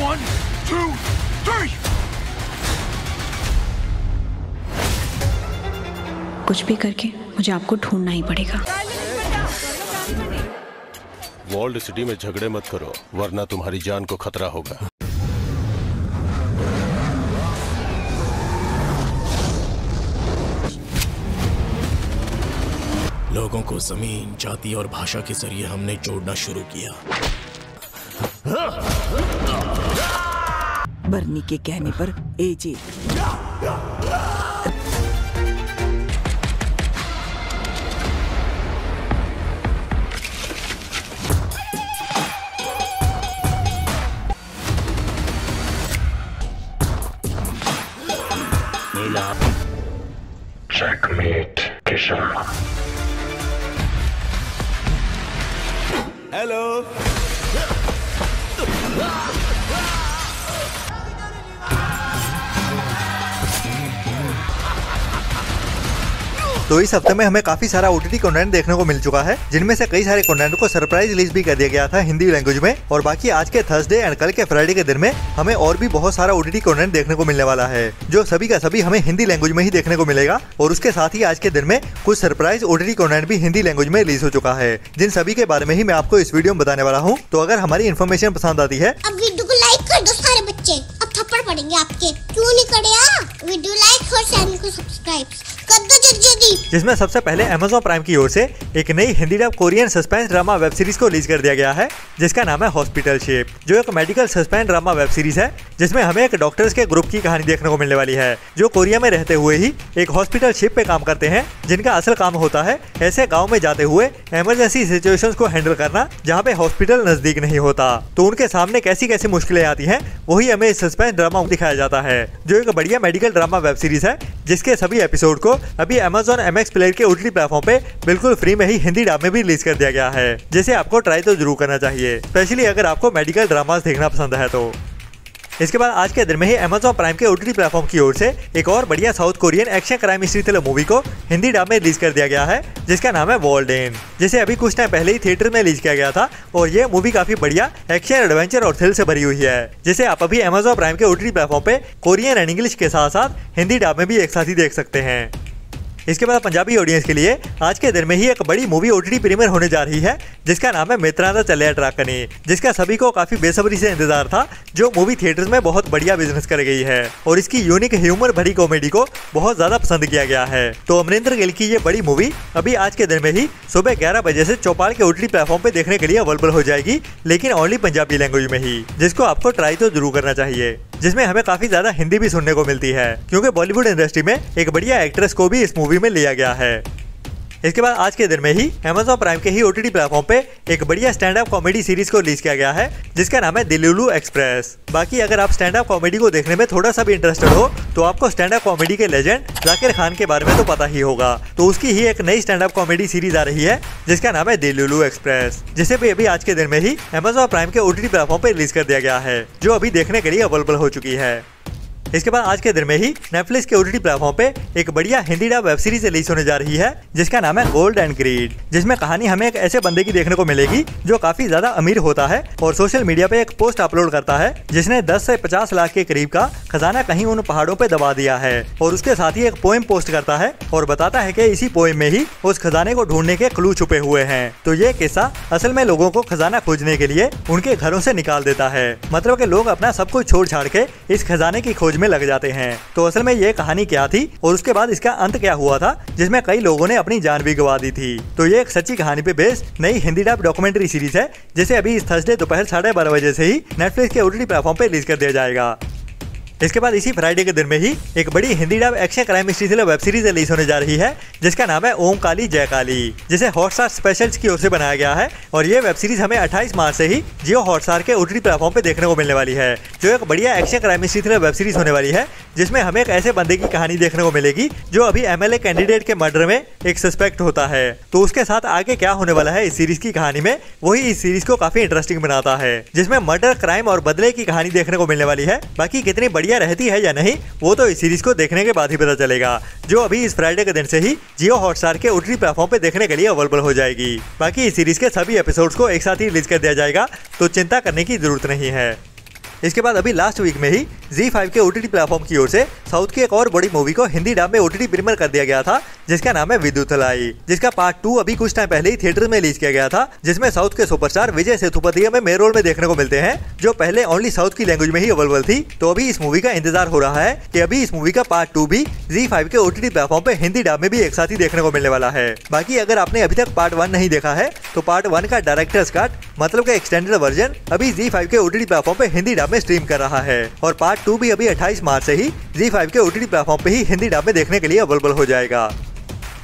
1, 2, 3. कुछ भी करके मुझे आपको ढूंढना ही पड़ेगा। वॉल्ड सिटी में झगड़े मत करो, वरना तुम्हारी जान को खतरा होगा। लोगों को जमीन, जाति और भाषा के जरिए हमने जोड़ना शुरू किया। बर्नी के कहने पर एजे Checkmate, Kishan. हेलो। तो इस हफ्ते में हमें काफी सारा ओटीटी कंटेंट देखने को मिल चुका है, जिनमें से कई सारे कंटेंट को सरप्राइज रिलीज भी कर दिया गया था हिंदी लैंग्वेज में। और बाकी आज के थर्सडे एंड कल के फ्राइडे के दिन में हमें और भी बहुत सारा ओटीटी कंटेंट देखने को मिलने वाला है, जो सभी का सभी हमें हिंदी लैंग्वेज में ही देखने को मिलेगा। और उसके साथ ही आज के दिन में कुछ सरप्राइज ओटीटी कंटेंट भी हिंदी लैंग्वेज में रिलीज हो चुका है, जिन सभी के बारे में ही मैं आपको इस वीडियो में बताने वाला हूँ। तो अगर हमारी इन्फॉर्मेशन पसंद आती है, अब वीडियो को लाइक कर दो सारे बच्चे, अब थप्पड़ पड़ेंगे आपके। क्यों नहीं करे? वीडियो लाइक और चैनल को सब्सक्राइब कर दो जल्दी। जिसमें सबसे पहले Amazon प्राइम की ओर से एक नई Hindi dub Korean suspense drama web series को रिलीज कर दिया गया है, जिसका नाम है हॉस्पिटलशिप, जो एक medical suspense drama web series है, जिसमें हमें एक डॉक्टर्स के ग्रुप की कहानी देखने को मिलने वाली है, जो कोरिया में रहते हुए ही एक हॉस्पिटलशिप पे काम करते हैं, जिनका असल काम होता है ऐसे गाँव में जाते हुए इमरजेंसी सिचुएशंस को हैंडल करना जहाँ पे हॉस्पिटल नजदीक नहीं होता। तो उनके सामने कैसी कैसी मुश्किलें आती हैं, वही हमें इस सस्पेंस ड्रामा में दिखाया जाता है, जो एक बढ़िया मेडिकल ड्रामा वेब सीरीज है, जिसके सभी एपिसोड को अभी Amazon MX प्लेयर के ओटीटी प्लेटफॉर्म पे बिल्कुल फ्री में ही हिंदी डब में भी रिलीज कर दिया गया है, जिसे आपको ट्राई तो जरूर करना चाहिए, स्पेशली अगर आपको मेडिकल ड्रामास देखना पसंद है तो। इसके बाद आज के दिन में ही Amazon प्राइम के ओटीटी प्लेटफॉर्म की ओर से एक और बढ़िया south Korean action crime mystery thriller movie को हिंदी डब में रिलीज कर दिया गया है, जिसका नाम है वॉल्डेन, जिसे अभी कुछ टाइम पहले ही थिएटर में रिलीज किया गया था। और ये मूवी काफी बढ़िया एक्शन, एडवेंचर और थ्रिल से भरी हुई है, जिसे आप अभी Amazon प्राइम के ओटीटी प्लेटफॉर्म पे कोरियन एंड इंग्लिश के साथ साथ हिंदी डब में भी एक साथ ही देख सकते हैं। इसके बाद पंजाबी ऑडियंस के लिए आज के दिन में ही एक बड़ी मूवी ओटीटी प्रीमियर होने जा रही है, जिसका नाम है मित्रा दा चलिया ट्रकनी, जिसका सभी को काफी बेसब्री से इंतजार था, जो मूवी थिएटर्स में बहुत बढ़िया बिजनेस कर गई है और इसकी यूनिक ह्यूमर भरी कॉमेडी को बहुत ज्यादा पसंद किया गया है। तो अमरिंदर गिल की ये बड़ी मूवी अभी आज के दिन में ही सुबह 11 बजे से चौपाल के ओटीटी प्लेटफॉर्म पे देखने के लिए अवेलेबल हो जाएगी, लेकिन ओनली पंजाबी लैंग्वेज में ही, जिसको आपको ट्राई तो जरूर करना चाहिए, जिसमें हमें काफी ज्यादा हिंदी भी सुनने को मिलती है, क्योंकि बॉलीवुड इंडस्ट्री में एक बढ़िया एक्ट्रेस को भी इस मूवी में लिया गया है। इसके बाद आज के दिन में ही Amazon प्राइम के ही ओटीटी प्लेटफॉर्म पे एक बढ़िया स्टैंड अप कॉमेडी सीरीज को रिलीज किया गया है, जिसका नाम है दिलुलु एक्सप्रेस। बाकी अगर आप स्टैंड अप कॉमेडी को देखने में थोड़ा सा भी इंटरेस्टेड हो, तो आपको स्टैंड अप कॉमेडी के लेजेंड जाकिर खान के बारे में तो पता ही होगा। तो उसकी ही एक नई स्टैंड अप कॉमेडी सीरीज आ रही है, जिसका नाम है दिलुलु एक्सप्रेस, जिसे भी अभी आज के दिन में ही Amazon प्राइम के ओटीटी प्लेटफॉर्म पे रिलीज कर दिया गया है, जो अभी देखने के लिए अवेलेबल हो चुकी है। इसके बाद आज के दिन में ही नेटफ्लिक्स के ओटीटी प्लेटफॉर्म पे एक बढ़िया Hindi dub web series release होने जा रही है, जिसका नाम है गोल्ड एंड ग्रीड, जिसमें कहानी हमें एक ऐसे बंदे की देखने को मिलेगी जो काफी ज्यादा अमीर होता है और सोशल मीडिया पे एक पोस्ट अपलोड करता है, जिसने 10 से 50 लाख के करीब का खजाना कहीं उन पहाड़ों पे दबा दिया है। और उसके साथ ही एक पोएम पोस्ट करता है और बताता है कि इसी पोएम में ही उस खजाने को ढूंढने के क्लू छुपे हुए हैं। तो ये किस्सा असल में लोगों को खजाना खोजने के लिए उनके घरों से निकाल देता है, मतलब कि लोग अपना सब कुछ छोड़ छाड़ के इस खजाने की खोज में लग जाते हैं। तो असल में ये कहानी क्या थी और उसके बाद इसका अंत क्या हुआ था, जिसमें कई लोगों ने अपनी जान भी गंवा दी थी। तो ये एक सच्ची कहानी पे बेस्ड नई हिंदी डब डॉक्यूमेंट्री सीरीज है, जिसे अभी इस थर्सडे दोपहर 12:30 बजे से ही नेटफ्लिक्स के ओटीटी प्लेटफॉर्म पे रिलीज कर दिया जाएगा। इसके बाद इसी फ्राइडे के दिन में ही एक बड़ी Hindi dub action crime mystery thriller web series release होने जा रही है, जिसका नाम है ओम काली जय काली, जिसे हॉटस्टार स्पेशल्स की ओर से बनाया गया है। और ये वेब सीरीज हमें 28 मार्च से ही जियो हॉटस्टार के ओटीटी प्लेटफॉर्म पे देखने को मिलने वाली है, जो एक बढ़िया action crime mystery thriller web series होने वाली है, जिसमें हमें एक ऐसे बंदे की कहानी देखने को मिलेगी जो अभी एमएलए कैंडिडेट के मर्डर में एक सस्पेक्ट होता है। तो उसके साथ आगे क्या होने वाला है इस सीरीज की कहानी में, वही इस सीरीज को काफी इंटरेस्टिंग बनाता है, जिसमें मर्डर, क्राइम और बदले की कहानी देखने को मिलने वाली है। बाकी कितनी बढ़िया रहती है या नहीं, वो तो इस सीरीज को देखने के बाद ही पता चलेगा, जो अभी इस फ्राइडे के दिन से ही जियो हॉटस्टार के ओटीटी प्लेटफॉर्म पे देखने के लिए अवेलेबल हो जाएगी। बाकी इस सीरीज के सभी एपिसोड्स को एक साथ ही रिलीज कर दिया जाएगा, तो चिंता करने की जरूरत नहीं है। इसके बाद अभी लास्ट वीक में ही ZEE5 के OTT प्लेटफॉर्म की ओर से साउथ की एक और बड़ी मूवी को हिंदी डब में OTT प्रीमियर कर दिया गया था, जिसका नाम है विद्युतलाई, जिसका पार्ट 2 अभी कुछ टाइम पहले ही थिएटर में रिलीज किया गया था, जिसमें साउथ के सुपरस्टार विजय सेतुपति हमें मेन रोल में देखने को मिलते हैं, जो पहले ओनली साउथ की लैंग्वेज में ही अवेलेबल थी। तो अभी इस मूवी का इंतजार हो रहा है कि अभी इस मूवी का पार्ट 2 भी ZEE5 के OTT प्लेटफॉर्म पे हिंदी डब में भी एक साथ ही देखने को मिलने वाला है। बाकी अगर आपने अभी तक पार्ट 1 नहीं देखा है तो पार्ट 1 का डायरेक्टर्स कट मतलब का एक्सटेंडेड वर्जन अभी ZEE5 के OTT प्लेटफॉर्म पे हिंदी डब में स्ट्रीम कर रहा है, और पार्ट 2 भी अभी 28 मार्च से ही ZEE5 के OTT प्लेटफॉर्म पे ही हिंदी डब में देखने के लिए अवेलेबल हो जाएगा।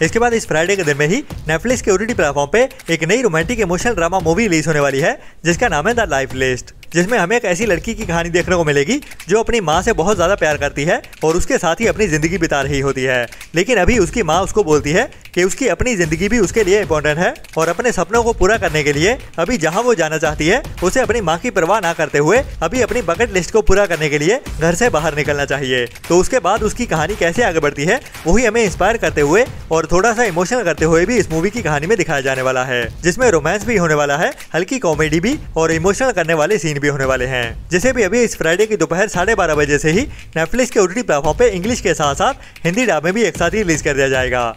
इसके बाद इस फ्राइडे के दिन में ही नेटफ्लिक्स के OTT प्लेटफॉर्म पे एक नई romantic emotional drama movie release होने वाली है, जिसका नाम है द लाइफ लिस्ट, जिसमें हमें एक ऐसी लड़की की कहानी देखने को मिलेगी जो अपनी माँ से बहुत ज़्यादा प्यार करती है और उसके साथ ही अपनी ज़िंदगी बिता रही होती है, लेकिन अभी उसकी माँ उसको बोलती है कि उसकी अपनी ज़िंदगी भी उसके लिए इम्पोर्टेंट है और अपने सपनों को पूरा करने के लिए अभी जहाँ वो जाना चाहती है उसे अपनी माँ की परवाह ना करते हुए अभी अपनी बकेट लिस्ट को पूरा करने के लिए घर से बाहर निकलना चाहिए। तो उसके बाद उसकी कहानी कैसे आगे बढ़ती है वही हमें इंस्पायर करते हुए और थोड़ा सा इमोशनल करते हुए भी इस मूवी की कहानी में दिखाया जाने वाला है, जिसमें रोमांस भी होने वाला है, हल्की कॉमेडी भी और इमोशनल करने वाले सीन भी होने वाले हैं, जिसे भी अभी इस फ्राइडे की दोपहर 12:30 बजे से ही नेटफ्लिक्स के OTT प्लेटफॉर्म पे इंग्लिश के साथ साथ हिंदी डब में भी एक साथ ही रिलीज कर दिया जाएगा।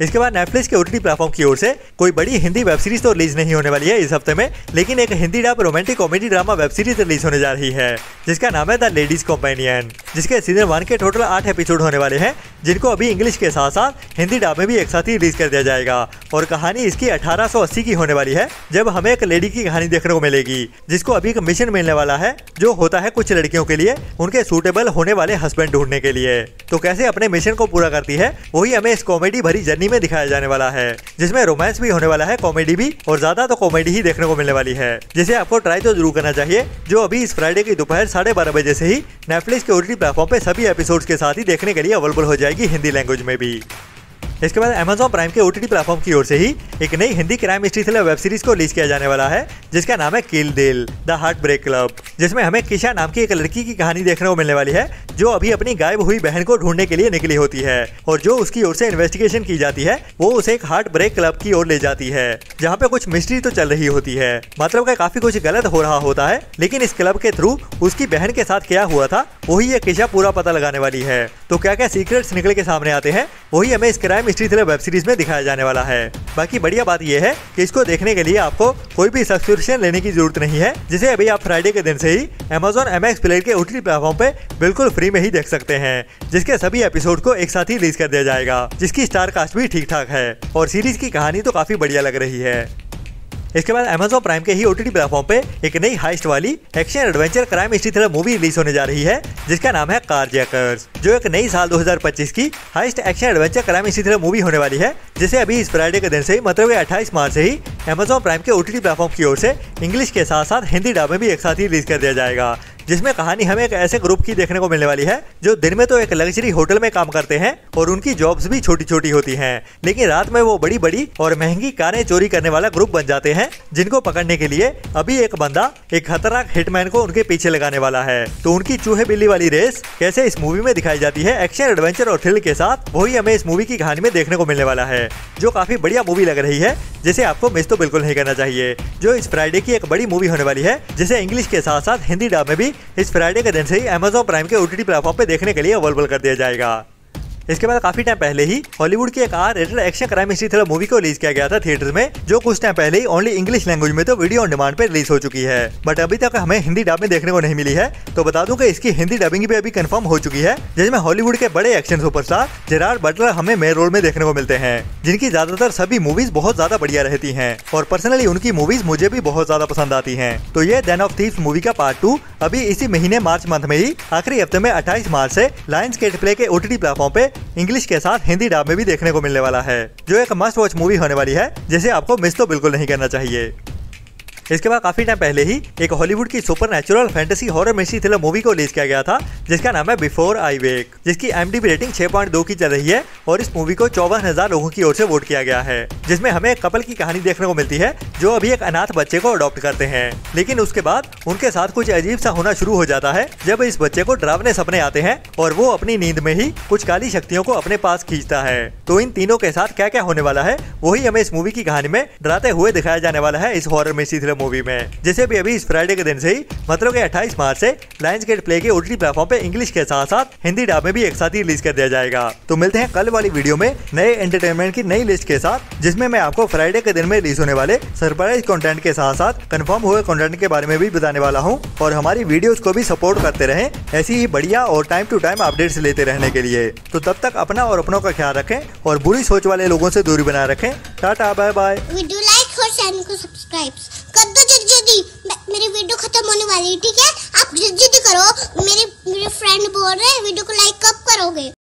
इसके बाद नेटफ्लिक्स के OTT प्लेटफॉर्म की ओर से कोई बड़ी हिंदी वेब सीरीज तो रिलीज नहीं होने वाली है इस हफ्ते में, लेकिन एक Hindi dub romantic comedy drama web series release होने जा रही है, जिसका नाम है द लेडीज कंपेनियन, जिसके सीजन 1 के टोटल 8 एपिसोड होने वाले हैं, जिनको अभी इंग्लिश के साथ साथ हिंदी डब में भी एक साथ ही रिलीज कर दिया जाएगा। और कहानी इसकी 1880 की होने वाली है, जब हमें एक लेडी की कहानी देखने को मिलेगी, जिसको अभी एक मिशन मिलने वाला है, जो होता है कुछ लड़कियों के लिए उनके सूटेबल होने वाले हस्बैंड ढूंढने के लिए। तो कैसे अपने मिशन को पूरा करती है वही हमें इस कॉमेडी भरी जर्नी में दिखाया जाने वाला है, जिसमें रोमांस भी होने वाला है, कॉमेडी भी, और ज्यादा तो कॉमेडी ही देखने को मिलने वाली है, जिसे आपको ट्राई तो जरूर करना चाहिए, जो अभी इस फ्राइडे की दोपहर 12:30 बजे से ही नेटफ्लिक्स के OTT प्लेटफॉर्म पे सभी एपिसोड्स के साथ ही देखने के लिए अवेलेबल हो जाएगी हिंदी लैंग्वेज में भी। इसके बाद Amazon प्राइम के OTT प्लेटफॉर्म की ओर से ही एक नई Hindi crime mystery thriller web series को रिलीज किया जाने वाला है, जिसका नाम है किल दिल द हार्ट ब्रेक क्लब, जिसमें हमें किशा नाम की एक लड़की की कहानी देखने को मिलने वाली है, जो अभी अपनी गायब हुई बहन को ढूंढने के लिए निकली होती है, और जो उसकी ओर से इन्वेस्टिगेशन की जाती है वो उसे एक हार्ट ब्रेक क्लब की ओर ले जाती है, जहाँ पे कुछ मिस्ट्री तो चल रही होती है, मतलब का काफी कुछ गलत हो रहा होता है, लेकिन इस क्लब के थ्रू उसकी बहन के साथ क्या हुआ था वही ये किशा पूरा पता लगाने वाली है। तो क्या क्या सीक्रेट्स निकल के सामने आते हैं वही हमें इस crime mystery thriller web series में दिखाया जाने वाला है। बाकी बढ़िया बात यह है कि इसको देखने के लिए आपको कोई भी सब्सक्रिप्शन लेने की जरूरत नहीं है, जिसे अभी आप फ्राइडे के दिन से ही Amazon MX प्लेयर के OTT प्लेटफॉर्म पे बिल्कुल फ्री में ही देख सकते हैं, जिसके सभी एपिसोड को एक साथ ही रिलीज कर दिया जाएगा, जिसकी स्टार कास्ट भी ठीक ठाक है और सीरीज की कहानी तो काफी बढ़िया लग रही है। इसके बाद Amazon प्राइम के ही OTT प्लेटफॉर्म पे एक नई हाइस्ट वाली action adventure crime mystery thriller movie release होने जा रही है, जिसका नाम है कारजैकर्स, जो एक नई साल 2025 की heist action adventure crime mystery thriller movie होने वाली है, जिसे अभी इस फ्राइडे के दिन से ही मतलब 28 मार्च से ही Amazon प्राइम के OTT प्लेटफॉर्म की ओर से इंग्लिश के साथ साथ हिंदी डब में भी एक साथ ही रिलीज कर दिया जाएगा, जिसमें कहानी हमें एक ऐसे ग्रुप की देखने को मिलने वाली है, जो दिन में तो एक लग्जरी होटल में काम करते हैं और उनकी जॉब्स भी छोटी छोटी होती हैं, लेकिन रात में वो बड़ी बड़ी और महंगी कारें चोरी करने वाला ग्रुप बन जाते हैं, जिनको पकड़ने के लिए अभी एक बंदा एक खतरनाक हिटमैन को उनके पीछे लगाने वाला है। तो उनकी चूहे बिल्ली वाली रेस कैसे इस मूवी में दिखाई जाती है एक्शन एडवेंचर और थ्रिल के साथ, वही हमें इस मूवी की कहानी में देखने को मिलने वाला है, जो काफी बढ़िया मूवी लग रही है, जिसे आपको मिस तो बिल्कुल नहीं करना चाहिए, जो इस फ्राइडे की एक बड़ी मूवी होने वाली है, जिसे इंग्लिश के साथ साथ हिंदी डब में भी इस फ्राइडे के दिन से ही Amazon प्राइम के OTT प्लेटफॉर्म पे देखने के लिए अवेलेबल कर दिया जाएगा। इसके बाद काफी टाइम पहले ही हॉलीवुड की एक R-rated action crime mystery thriller movie को रिलीज किया गया था थिएटर्स में, जो कुछ टाइम पहले ही ओनली इंग्लिश लैंग्वेज में तो वीडियो ऑन डिमांड पे रिलीज हो चुकी है, बट अभी तक हमें हिंदी डब में देखने को नहीं मिली है। तो बता दूं कि इसकी हिंदी डबिंग भी अभी कंफर्म हो चुकी है, जिसमें हॉलीवुड के बड़े एक्शन सुपरस्टार जेरार्ड बटलर हमें मेन रोल में देखने को मिलते हैं, जिनकी ज्यादातर सभी मूवीज बहुत ज्यादा बढ़िया रहती है और पर्सनली उनकी मूवीज मुझे भी बहुत ज्यादा पसंद आती है। तो ये देन ऑफ थीव्स मूवी का पार्ट 2 अभी इसी महीने मार्च मंथ में ही आखिरी हफ्ते में 28 मार्च से लायंसगेट प्ले के OTT प्लेटफॉर्म पे इंग्लिश के साथ हिंदी डब में भी देखने को मिलने वाला है, जो एक मस्ट वॉच मूवी होने वाली है, जिसे आपको मिस तो बिल्कुल नहीं करना चाहिए। इसके बाद काफी टाइम पहले ही एक हॉलीवुड की supernatural fantasy horror mystery thriller movie को रिलीज किया गया था, जिसका नाम है बिफोर आई वेक, जिसकी IMDb रेटिंग 6.2 की चल रही है और इस मूवी को 54,000 लोगों की ओर से वोट किया गया है, जिसमें हमें एक कपल की कहानी देखने को मिलती है, जो अभी एक अनाथ बच्चे को अडॉप्ट करते हैं, लेकिन उसके बाद उनके साथ कुछ अजीब सा होना शुरू हो जाता है, जब इस बच्चे को डरावने सपने आते हैं और वो अपनी नींद में ही कुछ काली शक्तियों को अपने पास खींचता है। तो इन तीनों के साथ क्या क्या होने वाला है वही हमें इस मूवी की कहानी में डराते हुए दिखाया जाने वाला है इस horror mystery thriller particular movie में, जिसे भी अभी इस फ्राइडे के दिन से ही मतलब कि 28 मार्च से लायंसगेट प्ले के OTT प्लेटफॉर्म पे इंग्लिश के साथ साथ हिंदी डब में भी एक साथ ही रिलीज कर दिया जाएगा। तो मिलते हैं कल वाली वीडियो में नए एंटरटेनमेंट की नई लिस्ट के साथ, जिसमें मैं आपको फ्राइडे के दिन में रिलीज होने वाले सरप्राइज कंटेंट के साथ साथ कंफर्म हुए कंटेंट के बारे में भी बताने वाला हूं। और हमारी वीडियोस को भी सपोर्ट करते रहें ऐसी ही बढ़िया और टाइम टू टाइम अपडेट्स लेते रहने के लिए। तो तब तक अपना और अपनों का ख्याल रखें और बुरी सोच वाले लोगों से दूरी बनाए रखें। Tata bye bye. Video like और चैनल को सब्सक्राइब कर दो जल्दी। मेरी वीडियो खत्म होने वाली है, ठीक है? आप जल्दी करो। मेरे फ्रेंड बोल रहे हैं वीडियो को लाइक कब करोगे?